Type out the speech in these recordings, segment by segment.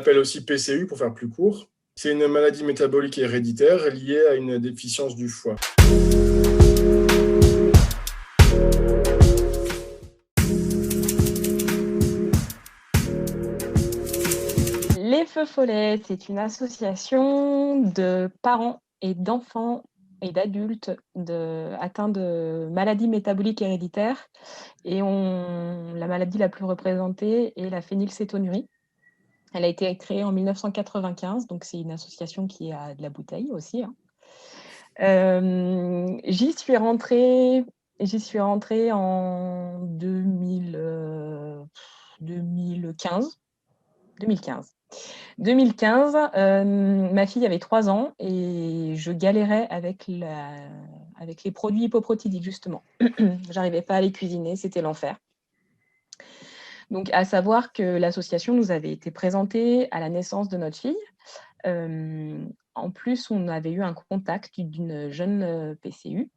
appelle aussi PCU pour faire plus court. C'est une maladie métabolique héréditaire liée à une déficience du foie. Les Feux Follets, c'est une association de parents et d'enfants et d'adultes atteints de maladies métaboliques héréditaires. Et la maladie la plus représentée est la phénylcétonurie. Elle a été créée en 1995, donc c'est une association qui a de la bouteille aussi. J'y suis rentrée en 2015. 2015, ma fille avait 3 ans et je galérais avec les produits hypoprotidiques, justement. J'arrivais pas à les cuisiner, c'était l'enfer. Donc, à savoir que l'association nous avait été présentée à la naissance de notre fille. En plus, on avait eu un contact d'une jeune PCU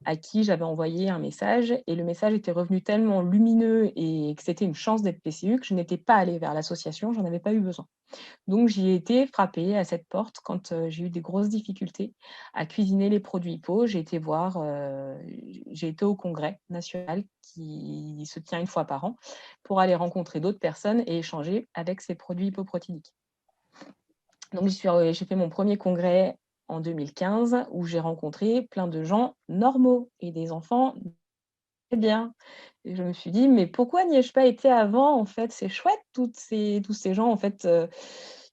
à qui j'avais envoyé un message et le message était revenu tellement lumineux et que c'était une chance d'être PCU que je n'étais pas allée vers l'association, j'en avais pas eu besoin. Donc, j'y ai été frappée à cette porte quand j'ai eu des grosses difficultés à cuisiner les produits hypo. J'ai été au congrès national qui se tient une fois par an pour aller rencontrer d'autres personnes et échanger avec ces produits hypoprotidiques. Donc, j'ai fait mon premier congrès en 2015 où j'ai rencontré plein de gens normaux et des enfants très bien. Et je me suis dit, mais pourquoi n'y ai-je pas été avant? En fait, c'est chouette, tous ces gens en fait,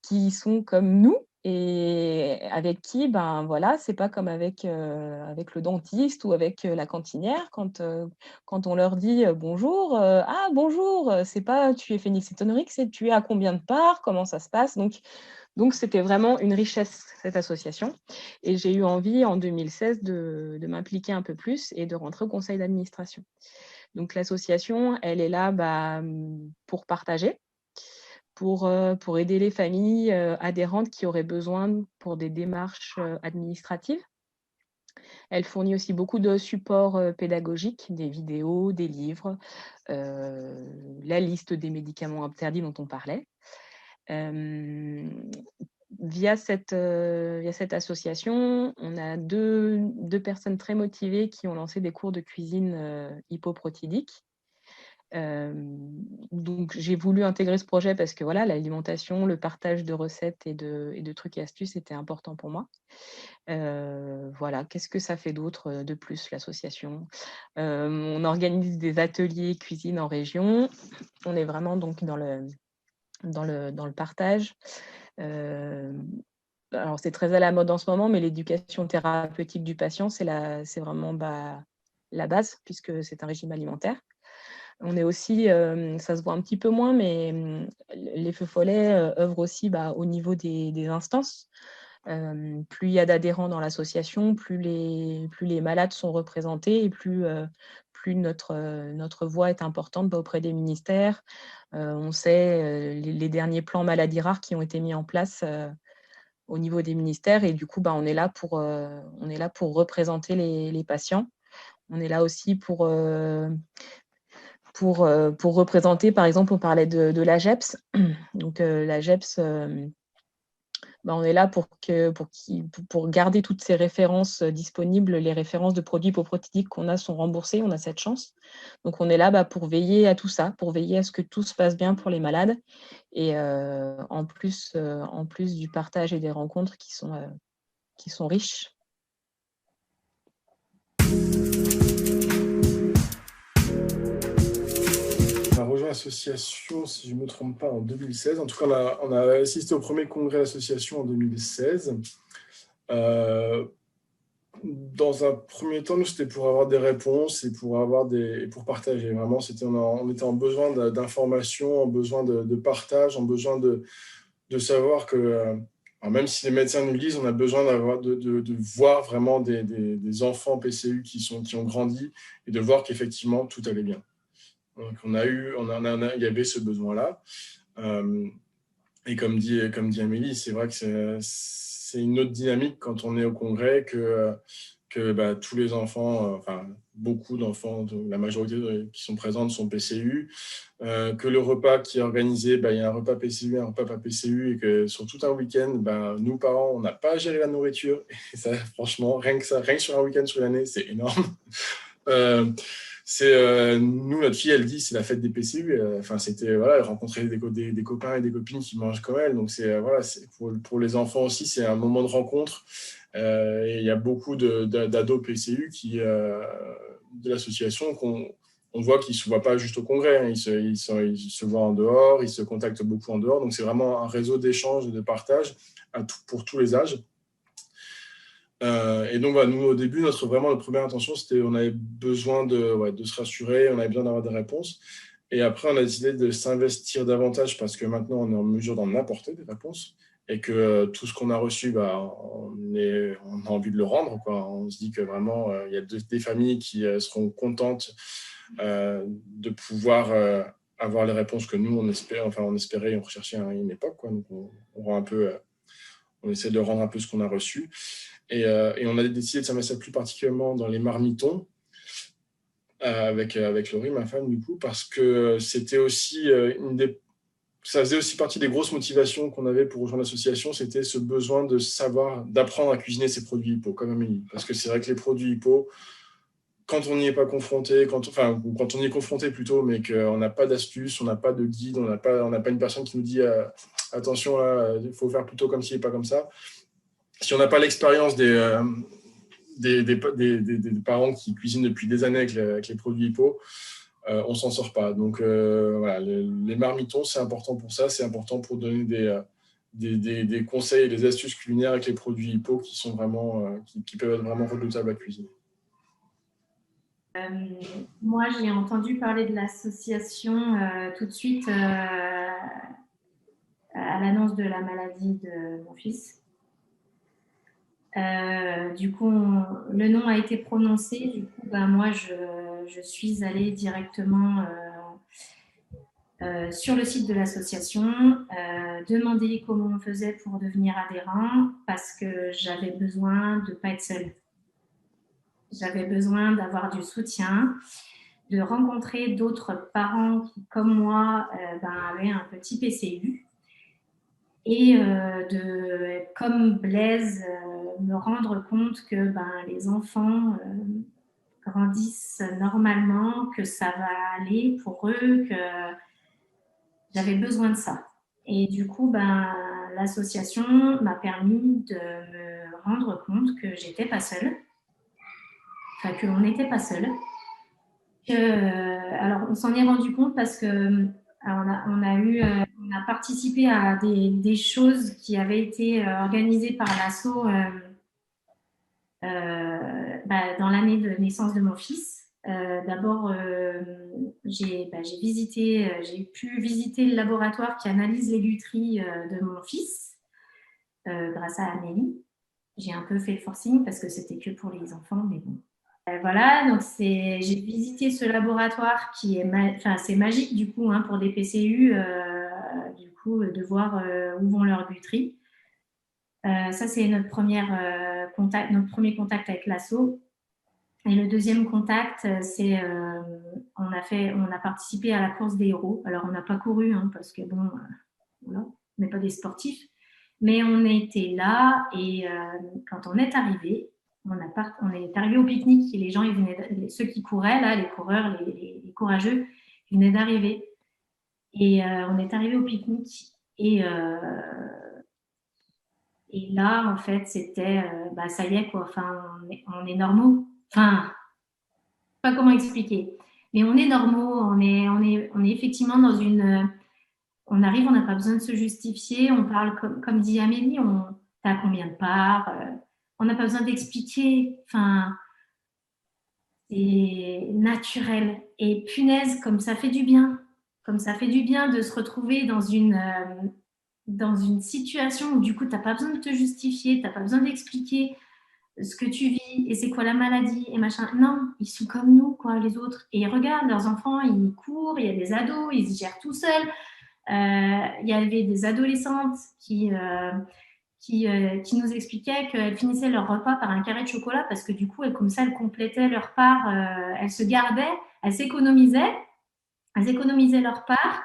qui sont comme nous et avec qui, ben voilà, c'est pas comme avec le dentiste ou avec la cantinière quand on leur dit bonjour, ah bonjour, c'est pas tu es phénylcétonurique, c'est tu es à combien de parts, comment ça se passe? Donc, c'était vraiment une richesse, cette association. Et j'ai eu envie, en 2016, de m'impliquer un peu plus et de rentrer au conseil d'administration. Donc, l'association, elle est là pour partager, pour aider les familles adhérentes qui auraient besoin pour des démarches administratives. Elle fournit aussi beaucoup de supports pédagogiques, des vidéos, des livres, la liste des médicaments interdits dont on parlait. Via cette association, on a deux personnes très motivées qui ont lancé des cours de cuisine hypoprotidique. Donc, j'ai voulu intégrer ce projet parce que voilà, l'alimentation, le partage de recettes et de trucs et astuces était important pour moi. Voilà, qu'est-ce que ça fait d'autre de plus, l'association? On organise des ateliers cuisine en région. On est vraiment donc dans le partage. Alors, c'est très à la mode en ce moment, mais l'éducation thérapeutique du patient, c'est vraiment la base, puisque c'est un régime alimentaire. On est aussi, ça se voit un petit peu moins, mais les Feux Follets œuvrent aussi au niveau des instances. Plus il y a d'adhérents dans l'association, plus les malades sont représentés et plus notre voix est importante auprès des ministères. On sait les derniers plans maladies rares qui ont été mis en place au niveau des ministères et du coup, on est là pour représenter les patients. On est là aussi pour représenter, par exemple, on parlait de l'AGEPS. Donc, l'AGEPS, on est là pour garder toutes ces références disponibles. Les références de produits hypoprotidiques qu'on a sont remboursées, on a cette chance. Donc, on est là pour veiller à tout ça, pour veiller à ce que tout se passe bien pour les malades. Et en plus du partage et des rencontres qui sont riches. On a rejoint l'association, si je ne me trompe pas, en 2016. En tout cas, on a assisté au premier congrès de l'association en 2016. Dans un premier temps, nous, c'était pour avoir des réponses et pour partager. Vraiment, on était en besoin d'informations, en besoin de partage, en besoin de savoir que, même si les médecins nous le disent, on a besoin de voir vraiment des enfants PCU qui ont grandi et de voir qu'effectivement, tout allait bien. Donc, il y avait ce besoin-là. Et comme dit Amélie, c'est vrai que c'est une autre dynamique quand on est au congrès que tous les enfants, enfin beaucoup d'enfants, la majorité qui sont présentes sont PCU, que le repas qui est organisé, il y a un repas PCU, un repas pas PCU, et que sur tout un week-end, nous parents, on n'a pas à gérer la nourriture. Et ça, franchement, rien que sur un week-end sur l'année, c'est énorme. Nous, notre fille, elle dit c'est la fête des PCU. C'était elle rencontrait des copains et des copines qui mangent comme elle. Donc c'est pour les enfants aussi, c'est un moment de rencontre. Et il y a beaucoup d'ados PCU de l'association qu'on voit qu'ils ne se voient pas juste au congrès. Hein. Ils se voient en dehors, ils se contactent beaucoup en dehors. Donc c'est vraiment un réseau d'échange et de partage pour tous les âges. Et donc, nous, au début, notre première intention, c'était on avait besoin de se rassurer, on avait besoin d'avoir des réponses. Et après, on a décidé de s'investir davantage parce que maintenant, on est en mesure d'en apporter des réponses et que tout ce qu'on a reçu, on a envie de le rendre, quoi. On se dit que vraiment, il y a des familles qui seront contentes de pouvoir avoir les réponses que nous, on espérait et on recherchait à une époque, quoi. Donc, on essaie de rendre un peu ce qu'on a reçu. Et on a décidé de s'investir plus particulièrement dans les marmitons avec Laurie, ma femme, du coup, parce que c'était aussi ça faisait aussi partie des grosses motivations qu'on avait pour rejoindre l'association, c'était ce besoin de savoir, d'apprendre à cuisiner ces produits HIPPO, comme Amélie. Parce que c'est vrai que les produits HIPPO, quand on n'y est pas confronté, quand on y est confronté plutôt, mais qu'on n'a pas d'astuce, on n'a pas de guide, on n'a pas une personne qui nous dit attention, il faut faire plutôt comme ci et pas comme ça. Si on n'a pas l'expérience des parents qui cuisinent depuis des années avec les produits HIPPO, on ne s'en sort pas. Donc, les marmitons, c'est important pour ça. C'est important pour donner des conseils et des astuces culinaires avec les produits HIPPO qui sont qui peuvent être vraiment redoutables à cuisiner. Moi, j'ai entendu parler de l'association tout de suite à l'annonce de la maladie de mon fils. Du coup, le nom a été prononcé. Du coup, moi, je suis allée directement sur le site de l'association, demander comment on faisait pour devenir adhérent parce que j'avais besoin de ne pas être seule. J'avais besoin d'avoir du soutien, de rencontrer d'autres parents qui, comme moi, avaient un petit PCU. Et comme Blaise, me rendre compte que les enfants grandissent normalement, que ça va aller pour eux, que j'avais besoin de ça. Et du coup, l'association m'a permis de me rendre compte que j'étais pas seule, enfin que l'on n'était pas seul. Alors, on s'en est rendu compte parce que on a participé à des choses qui avaient été organisées par l'asso dans l'année de naissance de mon fils. D'abord, j'ai pu visiter le laboratoire qui analyse les lutheries de mon fils grâce à Amélie. J'ai un peu fait le forcing parce que c'était que pour les enfants, mais bon. Voilà, donc j'ai visité ce laboratoire qui est c'est magique du coup pour des PCU, du coup de voir où vont leurs lutheries. Ça c'est notre premier contact avec l'asso. Et le deuxième contact, c'est on a participé à la course des héros. Alors on n'a pas couru parce que voilà, on n'est pas des sportifs, mais on était là et quand on est arrivé. On est arrivé au pique-nique et les gens, ceux qui couraient, là, les coureurs, les courageux, ils venaient d'arriver. Et on est arrivé au pique-nique et là, en fait, c'était, ça y est, quoi. Enfin, on est normaux. Enfin, je sais pas comment expliquer. Mais on est normaux. On est effectivement dans une. On arrive, on n'a pas besoin de se justifier. On parle comme dit Amélie. T'as combien de parts on n'a pas besoin d'expliquer. Enfin, c'est naturel. Et punaise, comme ça fait du bien. Comme ça fait du bien de se retrouver dans une situation où du coup, tu n'as pas besoin de te justifier, tu n'as pas besoin d'expliquer ce que tu vis et c'est quoi la maladie et machin. Non, ils sont comme nous, quoi, les autres. Et regarde, leurs enfants, ils courent, il y a des ados, ils se gèrent tout seuls. Il y avait des adolescentes qui qui nous expliquaient qu'elles finissaient leur repas par un carré de chocolat parce que du coup, comme ça, elles complétaient leur part, elles se gardaient, elles s'économisaient leur part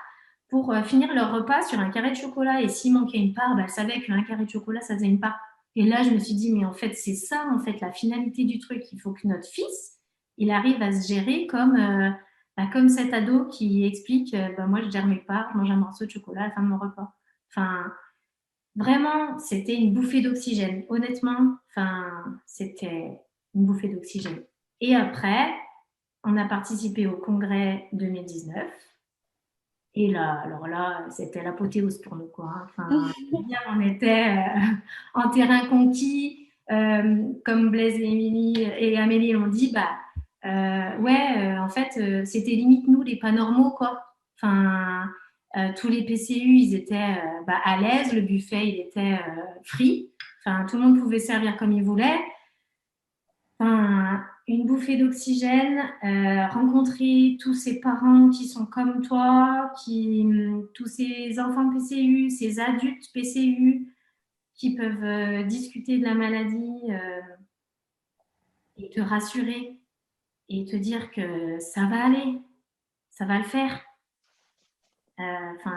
pour finir leur repas sur un carré de chocolat. Et s'il manquait une part, elles savaient qu'un carré de chocolat, ça faisait une part. Et là, je me suis dit, mais en fait, c'est ça, en fait, la finalité du truc. Il faut que notre fils, il arrive à se gérer comme cet ado qui explique, moi, je gère mes parts, je mange un morceau de chocolat à la fin de mon repas. Enfin, vraiment, c'était une bouffée d'oxygène. Honnêtement, c'était une bouffée d'oxygène. Et après, on a participé au congrès 2019. Et là, alors là, c'était l'apothéose pour nous, quoi. Enfin, on était en terrain conquis, comme Blaise et Amélie l'ont dit, en fait, c'était limite nous, les pas normaux, quoi. Enfin, tous les PCU, ils étaient à l'aise, le buffet, il était free. Enfin, tout le monde pouvait servir comme il voulait. Enfin, une bouffée d'oxygène, rencontrer tous ces parents qui sont comme toi, tous ces enfants PCU, ces adultes PCU qui peuvent discuter de la maladie et te rassurer et te dire que ça va aller, ça va le faire.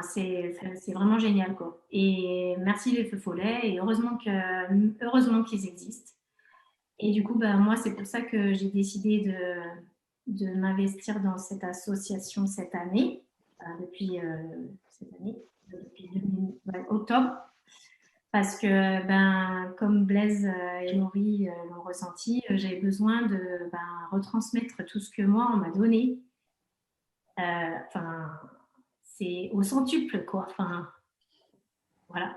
C'est vraiment génial, quoi. Et merci les Feux Follets et heureusement qu'ils existent. Et du coup, moi, c'est pour ça que j'ai décidé de m'investir dans cette association cette année, depuis octobre, parce que comme Blaise et Laurie l'ont ressenti, j'avais besoin de retransmettre tout ce que moi, on m'a donné. C'est au centuple, quoi. Enfin, voilà.